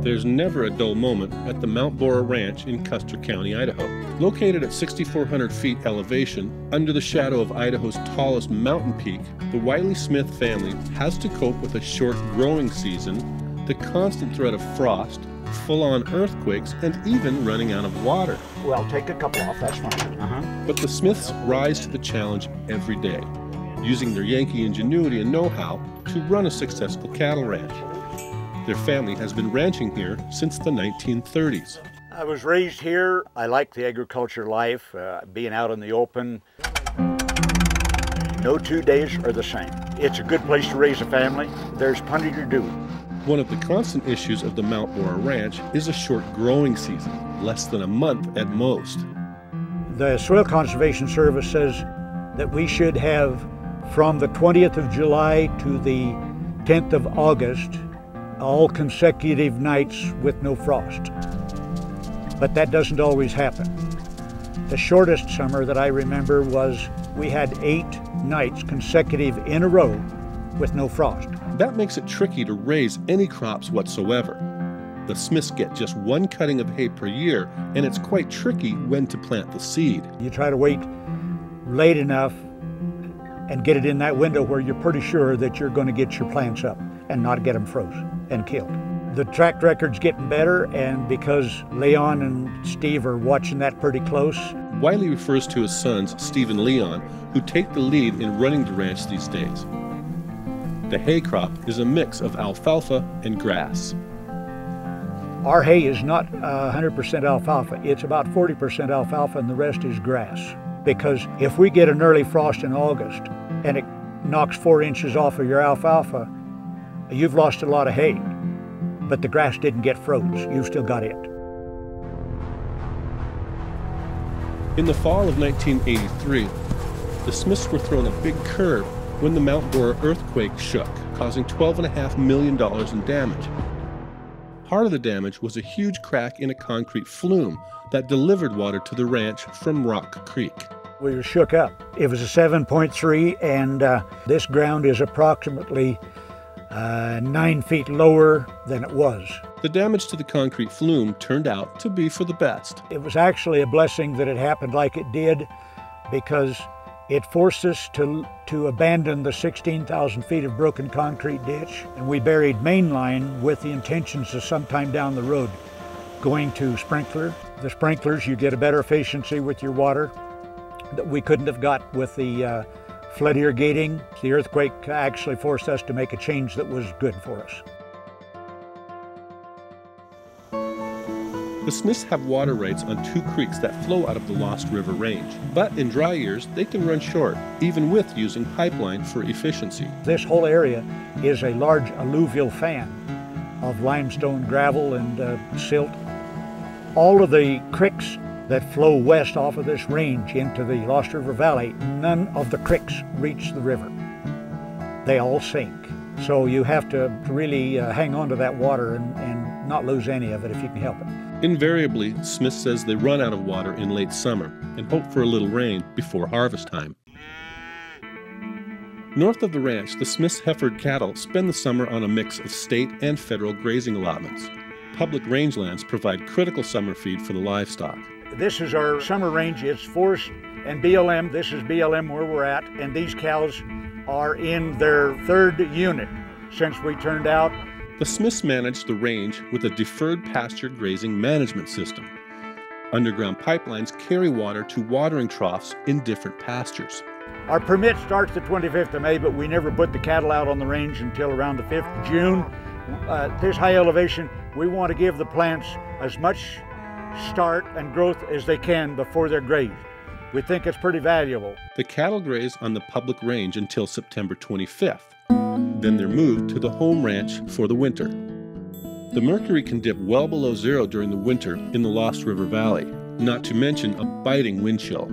There's never a dull moment at the Borah Ranch in Custer County, Idaho. Located at 6,400 feet elevation, under the shadow of Idaho's tallest mountain peak, the Wiley Smith family has to cope with a short growing season, the constant threat of frost, full-on earthquakes, and even running out of water. Well, take a couple off, that's fine. But the Smiths rise to the challenge every day, using their Yankee ingenuity and know-how to run a successful cattle ranch. Their family has been ranching here since the 1930s. I was raised here. I like the agriculture life, being out in the open. No 2 days are the same. It's a good place to raise a family. There's plenty to do. One of the constant issues of the Borah Ranch is a short growing season, less than a month at most. The Soil Conservation Service says that we should have from the 20th of July to the 10th of August all consecutive nights with no frost. But that doesn't always happen. The shortest summer that I remember was we had 8 nights consecutive in a row with no frost. That makes it tricky to raise any crops whatsoever. The Smiths get just 1 cutting of hay per year, and it's quite tricky when to plant the seed. You try to wait late enough and get it in that window where you're pretty sure that you're going to get your plants up and not get them frozen and killed. The track record's getting better, and because Leon and Steve are watching that pretty close. Wiley refers to his sons, Steve and Leon, who take the lead in running the ranch these days. The hay crop is a mix of alfalfa and grass. Our hay is not 100% alfalfa. It's about 40% alfalfa and the rest is grass. Because if we get an early frost in August and it knocks 4 inches off of your alfalfa, you've lost a lot of hay. But the grass didn't get froze. You've still got it. In the fall of 1983, the Smiths were thrown a big curve when the Borah earthquake shook, causing $12.5 million in damage. Part of the damage was a huge crack in a concrete flume that delivered water to the ranch from Rock Creek. We were shook up. It was a 7.3, and this ground is approximately 9 feet lower than it was. The damage to the concrete flume turned out to be for the best. It was actually a blessing that it happened like it did, because it forced us to abandon the 16,000 feet of broken concrete ditch, and we buried mainline with the intentions of sometime down the road going to sprinkler. The sprinklers, you get a better efficiency with your water that we couldn't have got with the flood irrigating. The earthquake actually forced us to make a change that was good for us. The Smiths have water rights on 2 creeks that flow out of the Lost River Range, but in dry years they can run short, even with using pipeline for efficiency. This whole area is a large alluvial fan of limestone, gravel, and silt. All of the creeks that flow west off of this range into the Lost River Valley, none of the creeks reach the river. They all sink. So you have to really hang on to that water and not lose any of it if you can help it. Invariably, Smith says they run out of water in late summer and hope for a little rain before harvest time. North of the ranch, the Smiths' heifer cattle spend the summer on a mix of state and federal grazing allotments. Public rangelands provide critical summer feed for the livestock. This is our summer range. It's forest and BLM. This is BLM where we're at, and these cows are in their 3rd unit since we turned out. The Smiths manage the range with a deferred pasture grazing management system. Underground pipelines carry water to watering troughs in different pastures. Our permit starts the 25th of May, but we never put the cattle out on the range until around the 5th of June. This high elevation, we want to give the plants as much start and growth as they can before they're grazed. We think it's pretty valuable. The cattle graze on the public range until September 25th. Then they're moved to the home ranch for the winter. The mercury can dip well below 0 during the winter in the Lost River Valley, not to mention a biting wind chill.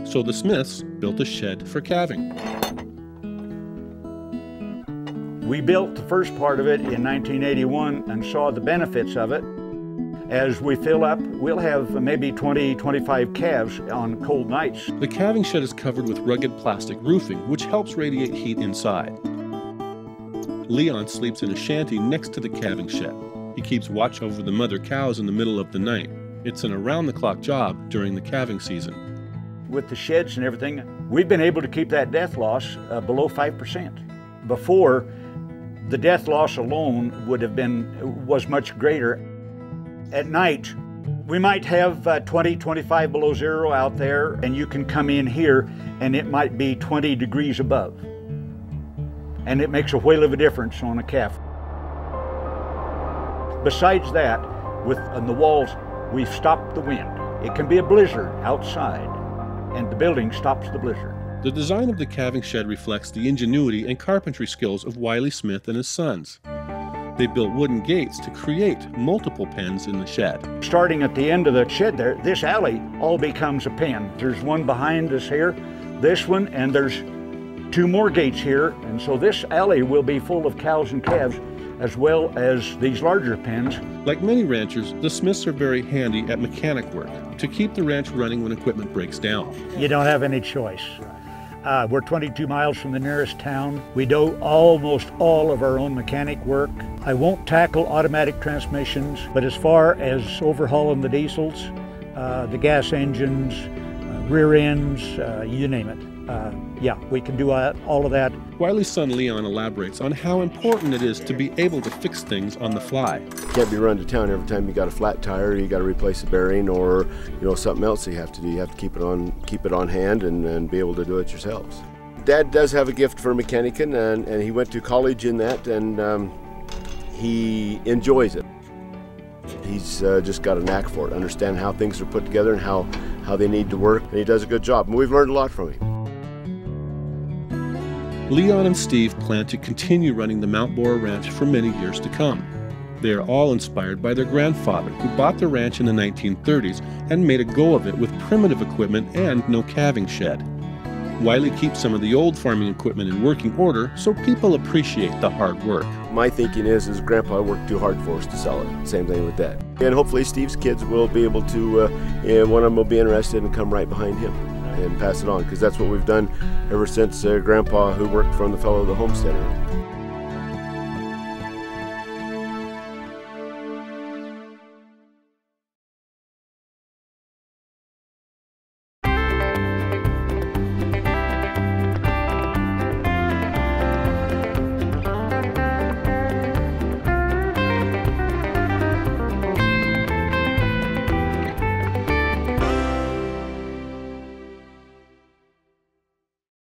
So the Smiths built a shed for calving. We built the first part of it in 1981 and saw the benefits of it. As we fill up, we'll have maybe 20, 25 calves on cold nights. The calving shed is covered with rugged plastic roofing, which helps radiate heat inside. Leon sleeps in a shanty next to the calving shed. He keeps watch over the mother cows in the middle of the night. It's an around-the-clock job during the calving season. With the sheds and everything, we've been able to keep that death loss below 5%. Before, the death loss alone was much greater. At night, we might have 20, 25 below zero out there, and you can come in here and it might be 20 degrees above. And it makes a whale of a difference on a calf. Besides that, on the walls, we've stopped the wind. It can be a blizzard outside, and the building stops the blizzard. The design of the calving shed reflects the ingenuity and carpentry skills of Wiley Smith and his sons. They built wooden gates to create multiple pens in the shed. Starting at the end of the shed there, this alley all becomes a pen. There's one behind us here, this one, and there's 2 more gates here. And so this alley will be full of cows and calves, as well as these larger pens. Like many ranchers, the Smiths are very handy at mechanic work to keep the ranch running when equipment breaks down. You don't have any choice. We're 22 miles from the nearest town. We do almost all of our own mechanic work. I won't tackle automatic transmissions, but as far as overhauling the diesels, the gas engines, rear ends, you name it. Yeah, we can do all of that. Wiley's son Leon elaborates on how important it is to be able to fix things on the fly. You can't be run to town every time you got a flat tire, you got to replace a bearing, or something else you have to do. You have to keep it on hand and be able to do it yourselves. Dad does have a gift for mechanicking, and he went to college in that, and he enjoys it. He's just got a knack for it, understand how things are put together and how they need to work, and he does a good job, and we've learned a lot from him. Leon and Steve plan to continue running the Mount Borah Ranch for many years to come. They are all inspired by their grandfather, who bought the ranch in the 1930s and made a go of it with primitive equipment and no calving shed. Wiley keeps some of the old farming equipment in working order so people appreciate the hard work. My thinking is Grandpa worked too hard for us to sell it. Same thing with Dad. And hopefully Steve's kids will be able to, one of them will be interested and come right behind him and pass it on, because that's what we've done ever since Grandpa, who worked from the fellow of the homesteader.